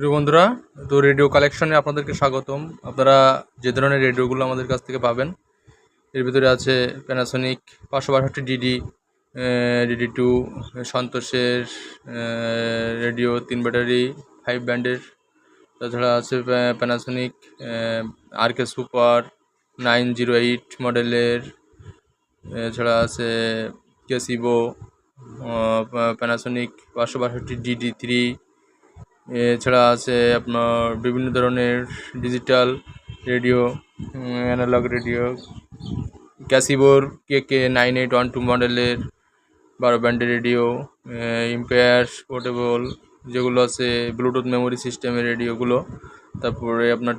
প্রিয় বন্ধুরা, তো রেডিও কালেকশনে আপনাদেরকে স্বাগতম। আপনারা যে ধরনের রেডিওগুলো আমাদের কাছ থেকে পাবেন, এর ভিতরে আছে প্যানাসোনিক 562 DD, DD2, সন্তোষের রেডিও 3 ব্যাটারি 5 ব্যান্ডের। তাছাড়া আছে প্যানাসোনিক RK সুপার 908 মডেলের। এছাড়া আছে ক্যাসিবো প্যানাসোনিক 562 DD3। এছাড়া আছে আপনার বিভিন্ন ধরনের ডিজিটাল রেডিও, অ্যানালগ রেডিও, ক্যাসিবোর KK9812 মডেলের 12 ব্যান্ডের রেডিও, ইম্পেয়ার পোর্টেবল যেগুলো আছে ব্লুটুথ মেমোরি সিস্টেমের রেডিওগুলো। তারপরে আপনার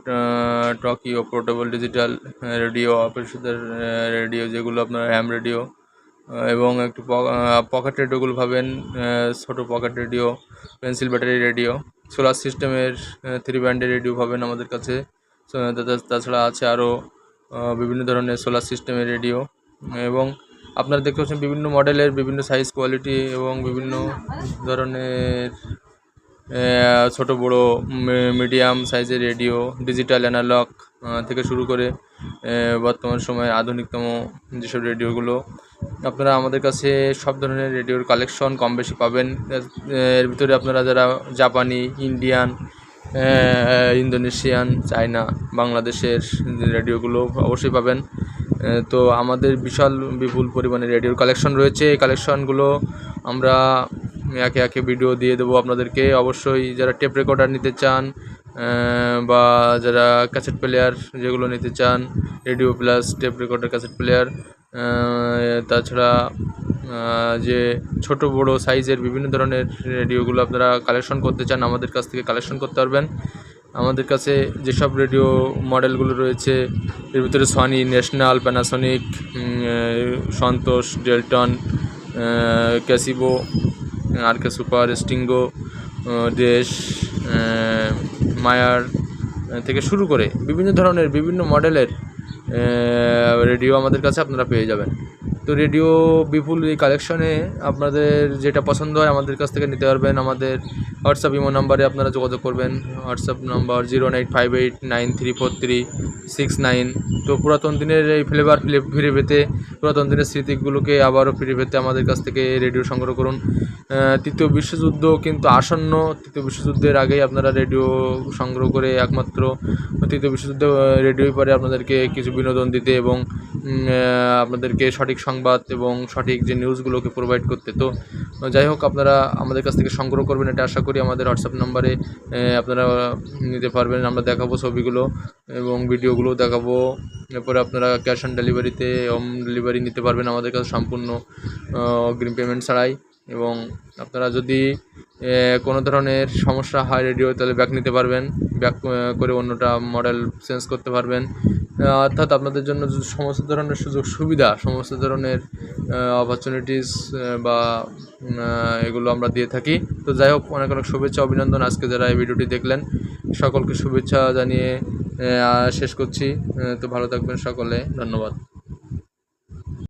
টকিও পোর্টেবল ডিজিটাল রেডিও, অপারেশনের রেডিও যেগুলো আপনার হ্যাম রেডিও, এবং একটু পকেট রেডিওগুলো পাবেন, ছোটো pocket radio, pencil battery radio, solar সিস্টেমের 3 ব্যান্ডের রেডিও পাবেন আমাদের কাছে। তাছাড়া আছে আরও বিভিন্ন ধরনের সোলার সিস্টেমের রেডিও, এবং আপনারা দেখতে পাচ্ছেন বিভিন্ন মডেলের, বিভিন্ন সাইজ, কোয়ালিটি এবং বিভিন্ন ধরনের ছোট বড় মিডিয়াম সাইজের রেডিও, ডিজিটাল অ্যানালগ থেকে শুরু করে বর্তমান সময়ে আধুনিকতম যেসব রেডিওগুলো, আপনারা আমাদের কাছে সব ধরনের রেডিওর কালেকশন কম বেশি পাবেন। এর ভিতরে আপনারা যারা জাপানি, ইন্ডিয়ান, ইন্দোনেশিয়ান, চায়না, বাংলাদেশের রেডিওগুলো অবশ্যই পাবেন। তো আমাদের বিশাল বিপুল পরিমাণে রেডিওর কালেকশন রয়েছে। এই কালেকশনগুলো আমরা একে একে ভিডিও দিয়ে দেবো আপনাদেরকে। অবশ্যই যারা টেপ রেকর্ডার নিতে চান বা যারা ক্যাসেট প্লেয়ার যেগুলো নিতে চান, radio plus tape recorder cassette player, তাছাড়া যে ছোট বড় সাইজের বিভিন্ন ধরনের রেডিওগুলো আপনারা কালেকশন করতে চান, আমাদের কাছ থেকে কালেকশন করতে পারবেন। আমাদের কাছে যেসব রেডিও মডেলগুলো রয়েছে, এর ভিতরে Sony, National, Panasonic, Santosh, Delton, ক্যাসিবো, RK সুপার, স্টিঙ্গো, ডেশ, মায়ার থেকে শুরু করে বিভিন্ন ধরনের বিভিন্ন মডেলের রেডিও আমাদের কাছে আপনারা পেয়ে যাবেন। তো রেডিও বিপুল এই কালেকশনে আপনাদের যেটা পছন্দ হয় আমাদের কাছ থেকে নিতে পারবেন। আমাদের হোয়াটসঅ্যাপ ইমো নাম্বারে আপনারা যোগাযোগ করবেন। WhatsApp number 09858934369। তো পুরাতন দিনের এই ফ্লেভার ফিরে পেতে, পুরাতন দিনের স্মৃতিগুলোকে আবারও ফিরে পেতে আমাদের কাছ থেকে রেডিও সংগ্রহ করুন। তৃতীয় বিশ্বযুদ্ধ কিন্তু আসন্ন। তৃতীয় বিশ্বযুদ্ধের আগেই আপনারা রেডিও সংগ্রহ করে একমাত্র তৃতীয় বিশ্বযুদ্ধ রেডিওই পারে আপনাদেরকে কিছু বিনোদন দিতে এবং আপনাদেরকে সঠিক সংবাদ এবং সঠিক যে নিউজগুলোকে প্রোভাইড করতে। তো যাই হোক, আপনারা আমাদের কাছ থেকে সংগ্রহ করবেন এটা আশা করি। আমাদের হোয়াটসঅ্যাপ নাম্বারে আপনারা নিতে পারবেন। আমরা দেখাবো ছবিগুলো এবং ভিডিওগুলো দেখাবো। এরপরে আপনারা ক্যাশ অন ডেলিভারিতে হোম ডেলিভারি নিতে পারবেন আমাদের কাছে সম্পূর্ণ অগ্রিম পেমেন্ট ছাড়াই। এবং আপনারা যদি কোনো ধরনের সমস্যা হয় রেডিও, তাহলে ব্যাক নিতে পারবেন, ব্যাক করে অন্যটা মডেল চেঞ্জ করতে পারবেন। অর্থাৎ আপনাদের জন্য সমস্ত ধরনের সুযোগ সুবিধা, সমস্ত ধরনের অপরচুনিটিস বা এগুলো আমরা দিয়ে থাকি। তো যাই হোক, অনেক অনেক শুভেচ্ছা, অভিনন্দন। আজকে যারা এই ভিডিওটি দেখলেন সকলকে শুভেচ্ছা জানিয়ে শেষ করছি। তো ভালো থাকবেন সকলে, ধন্যবাদ।